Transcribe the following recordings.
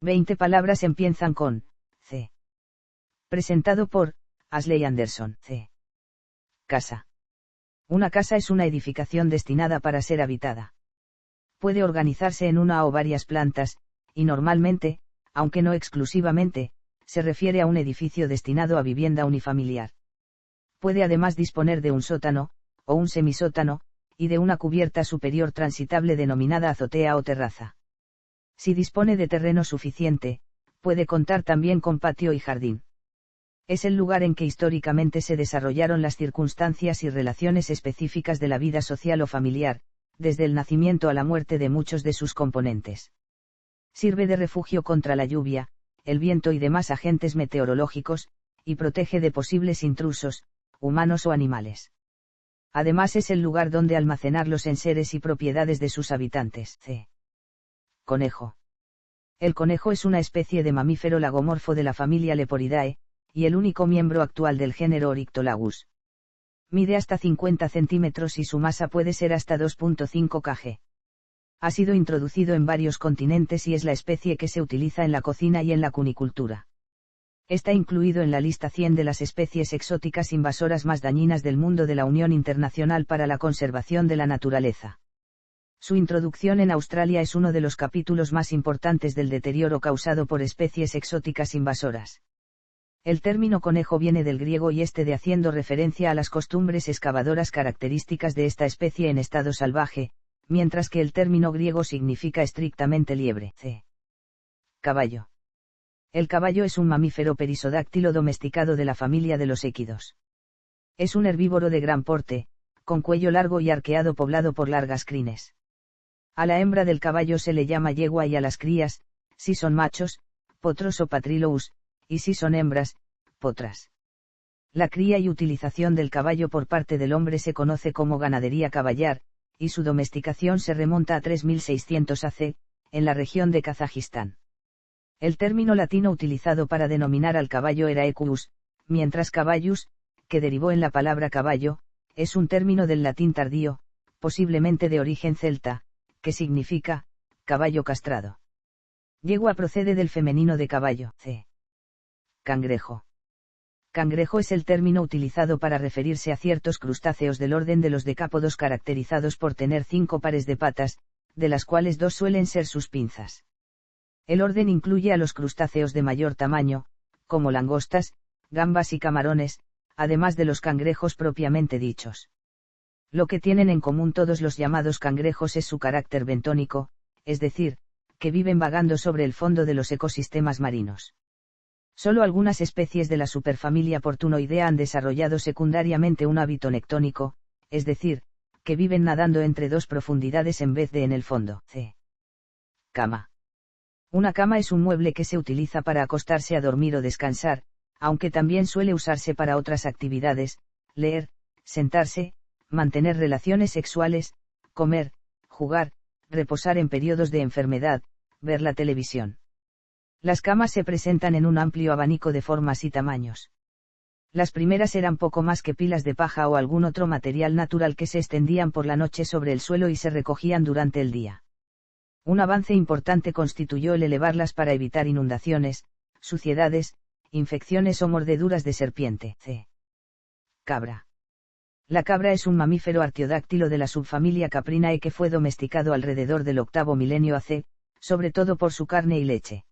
20 palabras empiezan con C. Presentado por Ashley Anderson. C. Casa. Una casa es una edificación destinada para ser habitada. Puede organizarse en una o varias plantas, y normalmente, aunque no exclusivamente, se refiere a un edificio destinado a vivienda unifamiliar. Puede además disponer de un sótano, o un semisótano, y de una cubierta superior transitable denominada azotea o terraza. Si dispone de terreno suficiente, puede contar también con patio y jardín. Es el lugar en que históricamente se desarrollaron las circunstancias y relaciones específicas de la vida social o familiar, desde el nacimiento a la muerte de muchos de sus componentes. Sirve de refugio contra la lluvia, el viento y demás agentes meteorológicos, y protege de posibles intrusos, humanos o animales. Además es el lugar donde almacenar los enseres y propiedades de sus habitantes. C. Conejo. El conejo es una especie de mamífero lagomorfo de la familia Leporidae, y el único miembro actual del género Oryctolagus. Mide hasta 50 centímetros y su masa puede ser hasta 2.5 kg. Ha sido introducido en varios continentes y es la especie que se utiliza en la cocina y en la cunicultura. Está incluido en la lista 100 de las especies exóticas invasoras más dañinas del mundo de la Unión Internacional para la Conservación de la Naturaleza. Su introducción en Australia es uno de los capítulos más importantes del deterioro causado por especies exóticas invasoras. El término conejo viene del griego y de haciendo referencia a las costumbres excavadoras características de esta especie en estado salvaje, mientras que el término griego significa estrictamente liebre. C. Caballo. El caballo es un mamífero perisodáctilo domesticado de la familia de los équidos. Es un herbívoro de gran porte, con cuello largo y arqueado poblado por largas crines. A la hembra del caballo se le llama yegua y a las crías, si son machos, potros o patrilous, y si son hembras, potras. La cría y utilización del caballo por parte del hombre se conoce como ganadería caballar, y su domesticación se remonta a 3600 AC, en la región de Kazajistán. El término latino utilizado para denominar al caballo era equus, mientras caballus, que derivó en la palabra caballo, es un término del latín tardío, posiblemente de origen celta, que significa caballo castrado. Yegua procede del femenino de caballo. C. Cangrejo. Cangrejo es el término utilizado para referirse a ciertos crustáceos del orden de los decápodos caracterizados por tener 5 pares de patas, de las cuales 2 suelen ser sus pinzas. El orden incluye a los crustáceos de mayor tamaño, como langostas, gambas y camarones, además de los cangrejos propiamente dichos. Lo que tienen en común todos los llamados cangrejos es su carácter bentónico, es decir, que viven vagando sobre el fondo de los ecosistemas marinos. Solo algunas especies de la superfamilia Portunoidea han desarrollado secundariamente un hábito nectónico, es decir, que viven nadando entre 2 profundidades en vez de en el fondo. C. Cama. Una cama es un mueble que se utiliza para acostarse a dormir o descansar, aunque también suele usarse para otras actividades, leer, sentarse, mantener relaciones sexuales, comer, jugar, reposar en periodos de enfermedad, ver la televisión. Las camas se presentan en un amplio abanico de formas y tamaños. Las primeras eran poco más que pilas de paja o algún otro material natural que se extendían por la noche sobre el suelo y se recogían durante el día. Un avance importante constituyó el elevarlas para evitar inundaciones, suciedades, infecciones o mordeduras de serpiente. C. Cabra. La cabra es un mamífero artiodáctilo de la subfamilia Caprinae que fue domesticado alrededor del 8º milenio AC, sobre todo por su carne y leche.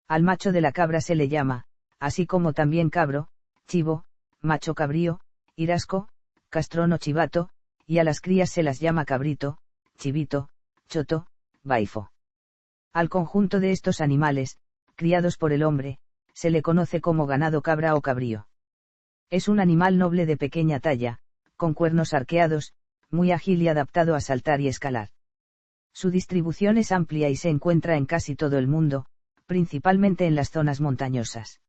Al macho de la cabra se le llama, así como también cabro, chivo, macho cabrío, irasco, castrón o chivato, y a las crías se las llama cabrito, chivito, choto, baifo. Al conjunto de estos animales, criados por el hombre, se le conoce como ganado cabra o cabrío. Es un animal noble de pequeña talla, con cuernos arqueados, muy ágil y adaptado a saltar y escalar. Su distribución es amplia y se encuentra en casi todo el mundo, principalmente en las zonas montañosas.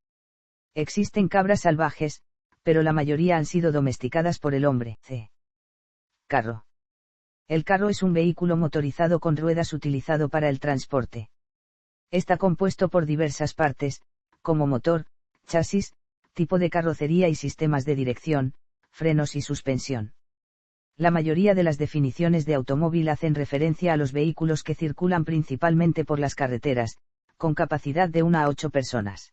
Existen cabras salvajes, pero la mayoría han sido domesticadas por el hombre. C. Carro. El carro es un vehículo motorizado con ruedas utilizado para el transporte. Está compuesto por diversas partes, como motor, chasis, tipo de carrocería y sistemas de dirección, frenos y suspensión. La mayoría de las definiciones de automóvil hacen referencia a los vehículos que circulan principalmente por las carreteras, con capacidad de 1 a 8 personas.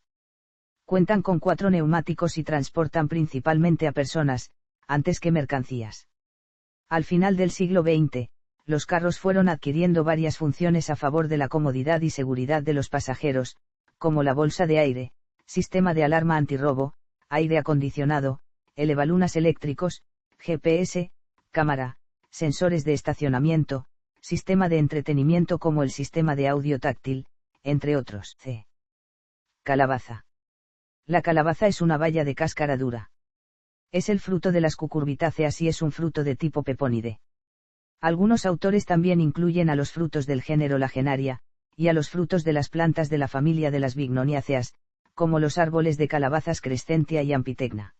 Cuentan con 4 neumáticos y transportan principalmente a personas, antes que mercancías. Al final del siglo XX, los carros fueron adquiriendo varias funciones a favor de la comodidad y seguridad de los pasajeros, como la bolsa de aire, sistema de alarma antirrobo, aire acondicionado, elevalunas eléctricos, GPS, cámara, sensores de estacionamiento, sistema de entretenimiento como el sistema de audio táctil, entre otros. Calabaza. La calabaza es una baya de cáscara dura. Es el fruto de las cucurbitáceas y es un fruto de tipo pepónide. Algunos autores también incluyen a los frutos del género Lagenaria, y a los frutos de las plantas de la familia de las bignoniáceas, como los árboles de calabazas Crescentia y Ampyctecna.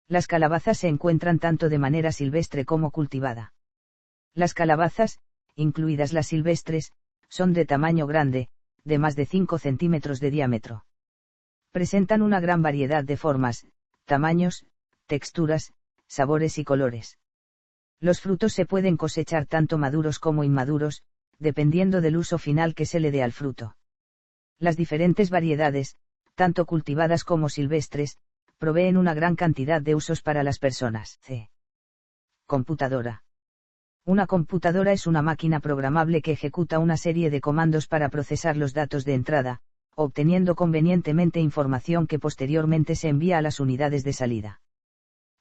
Las calabazas se encuentran tanto de manera silvestre como cultivada. Las calabazas, incluidas las silvestres, son de tamaño grande, de más de 5 centímetros de diámetro. Presentan una gran variedad de formas, tamaños, texturas, sabores y colores. Los frutos se pueden cosechar tanto maduros como inmaduros, dependiendo del uso final que se le dé al fruto. Las diferentes variedades, tanto cultivadas como silvestres, proveen una gran cantidad de usos para las personas. Computadora. Una computadora es una máquina programable que ejecuta una serie de comandos para procesar los datos de entrada, obteniendo convenientemente información que posteriormente se envía a las unidades de salida.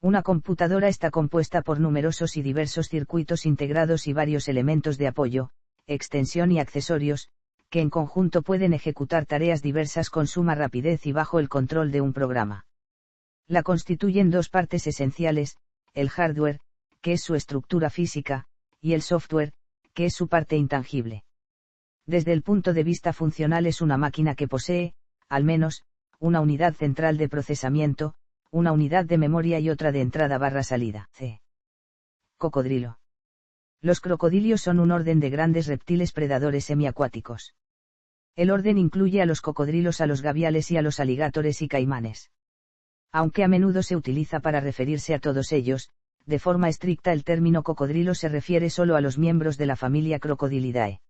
Una computadora está compuesta por numerosos y diversos circuitos integrados y varios elementos de apoyo, extensión y accesorios, que en conjunto pueden ejecutar tareas diversas con suma rapidez y bajo el control de un programa. La constituyen dos partes esenciales, el hardware, que es su estructura física, y el software, que es su parte intangible. Desde el punto de vista funcional es una máquina que posee, al menos, una unidad central de procesamiento, una unidad de memoria y otra de entrada/salida. Cocodrilo. Los crocodilios son un orden de grandes reptiles predadores semiacuáticos. El orden incluye a los cocodrilos, a los gaviales y a los aligátores y caimanes. Aunque a menudo se utiliza para referirse a todos ellos, de forma estricta el término cocodrilo se refiere solo a los miembros de la familia Crocodilidae.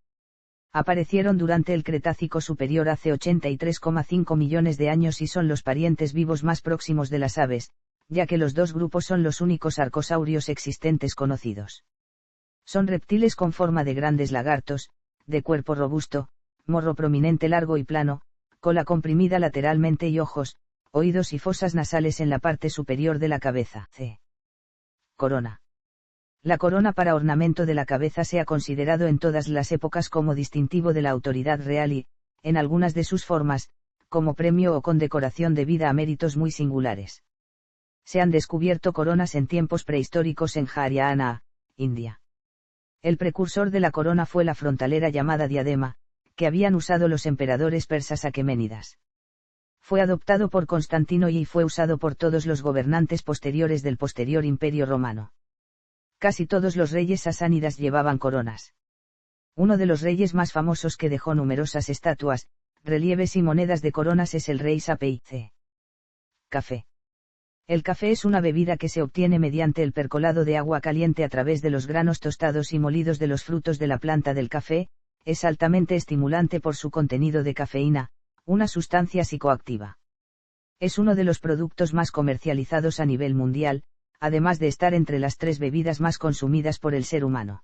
Aparecieron durante el Cretácico superior hace 83,5 millones de años y son los parientes vivos más próximos de las aves, ya que los dos grupos son los únicos arcosaurios existentes conocidos. Son reptiles con forma de grandes lagartos, de cuerpo robusto, morro prominente largo y plano, cola comprimida lateralmente y ojos, oídos y fosas nasales en la parte superior de la cabeza. Corona. La corona para ornamento de la cabeza se ha considerado en todas las épocas como distintivo de la autoridad real y, en algunas de sus formas, como premio o condecoración debida a méritos muy singulares. Se han descubierto coronas en tiempos prehistóricos en Haryana, India. El precursor de la corona fue la frontalera llamada diadema, que habían usado los emperadores persas aqueménidas. Fue adoptado por Constantino y fue usado por todos los gobernantes posteriores del posterior Imperio Romano. Casi todos los reyes sasánidas llevaban coronas. Uno de los reyes más famosos que dejó numerosas estatuas, relieves y monedas de coronas es el rey Sapei. Café. El café es una bebida que se obtiene mediante el percolado de agua caliente a través de los granos tostados y molidos de los frutos de la planta del café, es altamente estimulante por su contenido de cafeína, una sustancia psicoactiva. Es uno de los productos más comercializados a nivel mundial, además de estar entre las 3 bebidas más consumidas por el ser humano.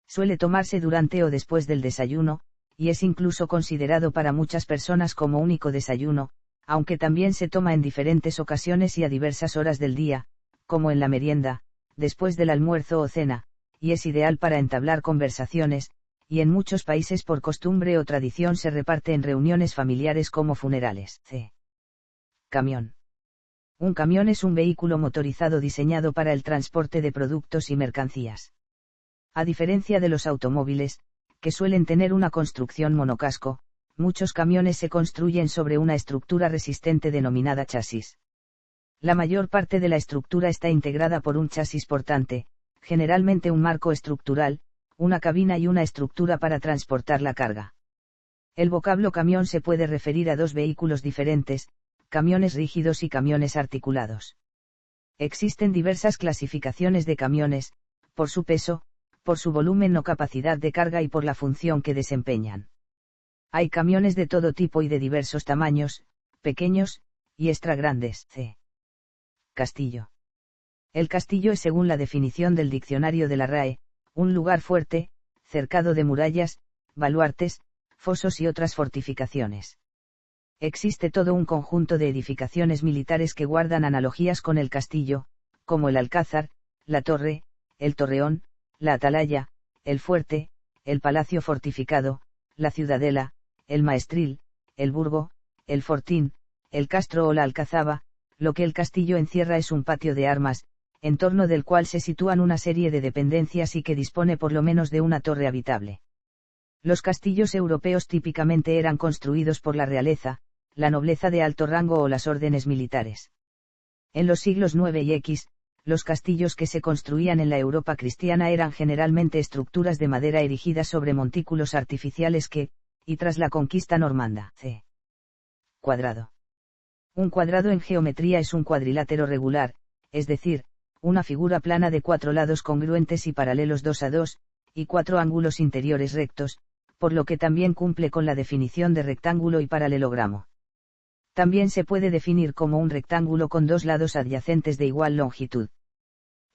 Suele tomarse durante o después del desayuno, y es incluso considerado para muchas personas como único desayuno, aunque también se toma en diferentes ocasiones y a diversas horas del día, como en la merienda, después del almuerzo o cena, y es ideal para entablar conversaciones, y en muchos países por costumbre o tradición se reparte en reuniones familiares como funerales. Camión. Un camión es un vehículo motorizado diseñado para el transporte de productos y mercancías. A diferencia de los automóviles, que suelen tener una construcción monocasco, muchos camiones se construyen sobre una estructura resistente denominada chasis. La mayor parte de la estructura está integrada por un chasis portante, generalmente un marco estructural, una cabina y una estructura para transportar la carga. El vocablo camión se puede referir a dos vehículos diferentes, camiones rígidos y camiones articulados. Existen diversas clasificaciones de camiones, por su peso, por su volumen o capacidad de carga y por la función que desempeñan. Hay camiones de todo tipo y de diversos tamaños, pequeños, y extra grandes. C. Castillo. El castillo es, según la definición del diccionario de la RAE, un lugar fuerte, cercado de murallas, baluartes, fosos y otras fortificaciones. Existe todo un conjunto de edificaciones militares que guardan analogías con el castillo, como el alcázar, la torre, el torreón, la atalaya, el fuerte, el palacio fortificado, la ciudadela, el maestril, el burgo, el fortín, el castro o la alcazaba. Lo que el castillo encierra es un patio de armas, en torno del cual se sitúan una serie de dependencias y que dispone por lo menos de una torre habitable. Los castillos europeos típicamente eran construidos por la realeza, la nobleza de alto rango o las órdenes militares. En los siglos IX y X, los castillos que se construían en la Europa cristiana eran generalmente estructuras de madera erigidas sobre montículos artificiales que, y tras la conquista normanda, c. Cuadrado. Un cuadrado en geometría es un cuadrilátero regular, es decir, una figura plana de 4 lados congruentes y paralelos 2 a 2, y 4 ángulos interiores rectos, por lo que también cumple con la definición de rectángulo y paralelogramo. También se puede definir como un rectángulo con 2 lados adyacentes de igual longitud.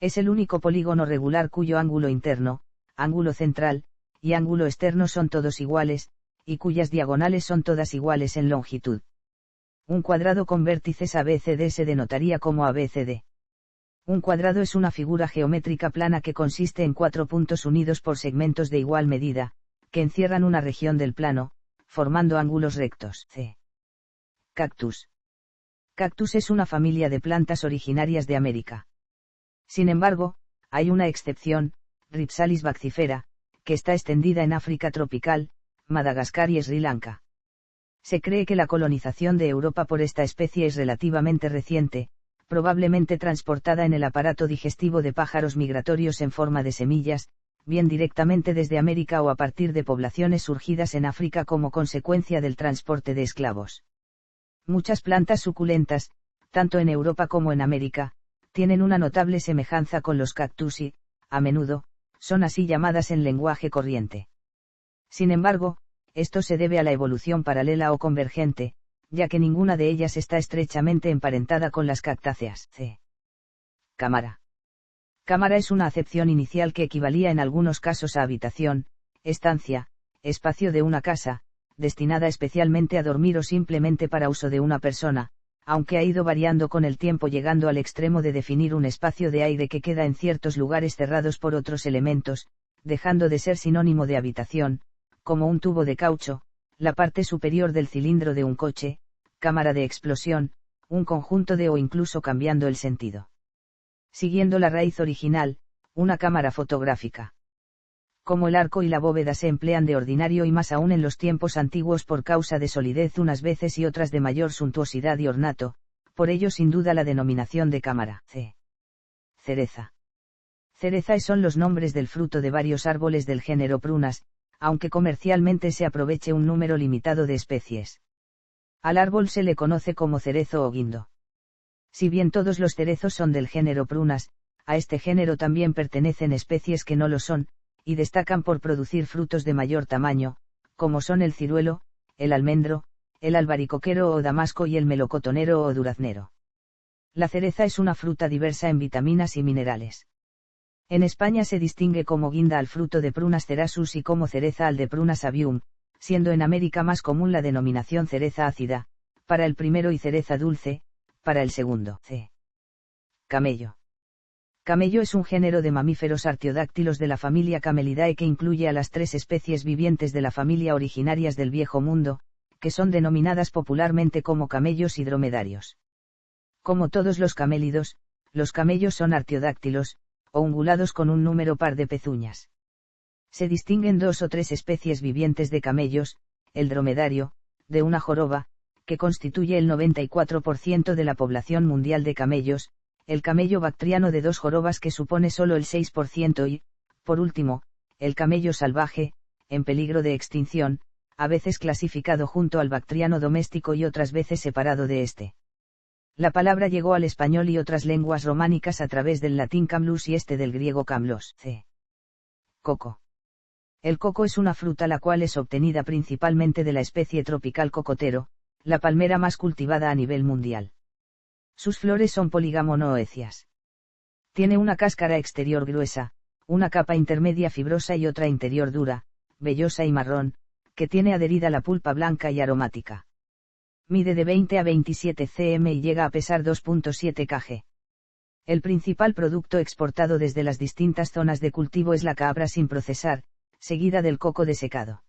Es el único polígono regular cuyo ángulo interno, ángulo central, y ángulo externo son todos iguales, y cuyas diagonales son todas iguales en longitud. Un cuadrado con vértices ABCD se denotaría como ABCD. Un cuadrado es una figura geométrica plana que consiste en 4 puntos unidos por segmentos de igual medida, que encierran una región del plano, formando ángulos rectos. C. Cactus. Cactus es una familia de plantas originarias de América. Sin embargo, hay una excepción, Rhipsalis baxifera, que está extendida en África tropical, Madagascar y Sri Lanka. Se cree que la colonización de Europa por esta especie es relativamente reciente, probablemente transportada en el aparato digestivo de pájaros migratorios en forma de semillas, bien directamente desde América o a partir de poblaciones surgidas en África como consecuencia del transporte de esclavos. Muchas plantas suculentas, tanto en Europa como en América, tienen una notable semejanza con los cactus y, a menudo, son así llamadas en lenguaje corriente. Sin embargo, esto se debe a la evolución paralela o convergente, ya que ninguna de ellas está estrechamente emparentada con las cactáceas. C. Cámara. Cámara es una acepción inicial que equivalía en algunos casos a habitación, estancia, espacio de una casa, destinada especialmente a dormir o simplemente para uso de una persona, aunque ha ido variando con el tiempo llegando al extremo de definir un espacio de aire que queda en ciertos lugares cerrados por otros elementos, dejando de ser sinónimo de habitación, como un tubo de caucho, la parte superior del cilindro de un coche, cámara de explosión, un conjunto de o incluso cambiando el sentido. Siguiendo la raíz original, una cámara fotográfica. Como el arco y la bóveda se emplean de ordinario y más aún en los tiempos antiguos por causa de solidez unas veces y otras de mayor suntuosidad y ornato, por ello sin duda la denominación de cámara. C. Cereza. Cereza son los nombres del fruto de varios árboles del género Prunas, aunque comercialmente se aproveche un número limitado de especies. Al árbol se le conoce como cerezo o guindo. Si bien todos los cerezos son del género Prunas, a este género también pertenecen especies que no lo son, y destacan por producir frutos de mayor tamaño, como son el ciruelo, el almendro, el albaricoquero o damasco y el melocotonero o duraznero. La cereza es una fruta diversa en vitaminas y minerales. En España se distingue como guinda al fruto de Prunus cerasus y como cereza al de Prunus avium, siendo en América más común la denominación cereza ácida, para el primero y cereza dulce, para el segundo. C. Camello. Camello es un género de mamíferos artiodáctilos de la familia Camelidae que incluye a las 3 especies vivientes de la familia originarias del Viejo Mundo, que son denominadas popularmente como camellos y dromedarios. Como todos los camélidos, los camellos son artiodáctilos, o ungulados con un número par de pezuñas. Se distinguen 2 o 3 especies vivientes de camellos, el dromedario, de una joroba, que constituye el 94% de la población mundial de camellos, el camello bactriano de 2 jorobas que supone solo el 6% y, por último, el camello salvaje, en peligro de extinción, a veces clasificado junto al bactriano doméstico y otras veces separado de este. La palabra llegó al español y otras lenguas románicas a través del latín camlus y este del griego camlos. C. Coco. El coco es una fruta la cual es obtenida principalmente de la especie tropical cocotero, la palmera más cultivada a nivel mundial. Sus flores son polígamo-noécias. Tiene una cáscara exterior gruesa, una capa intermedia fibrosa y otra interior dura, vellosa y marrón, que tiene adherida la pulpa blanca y aromática. Mide de 20 a 27 cm y llega a pesar 2.7 kg. El principal producto exportado desde las distintas zonas de cultivo es la cabra sin procesar, seguida del coco desecado.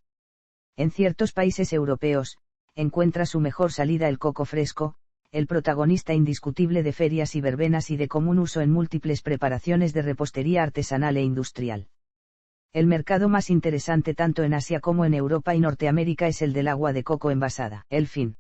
En ciertos países europeos, encuentra su mejor salida el coco fresco, el protagonista indiscutible de ferias y verbenas y de común uso en múltiples preparaciones de repostería artesanal e industrial. El mercado más interesante tanto en Asia como en Europa y Norteamérica es el del agua de coco envasada. El fin.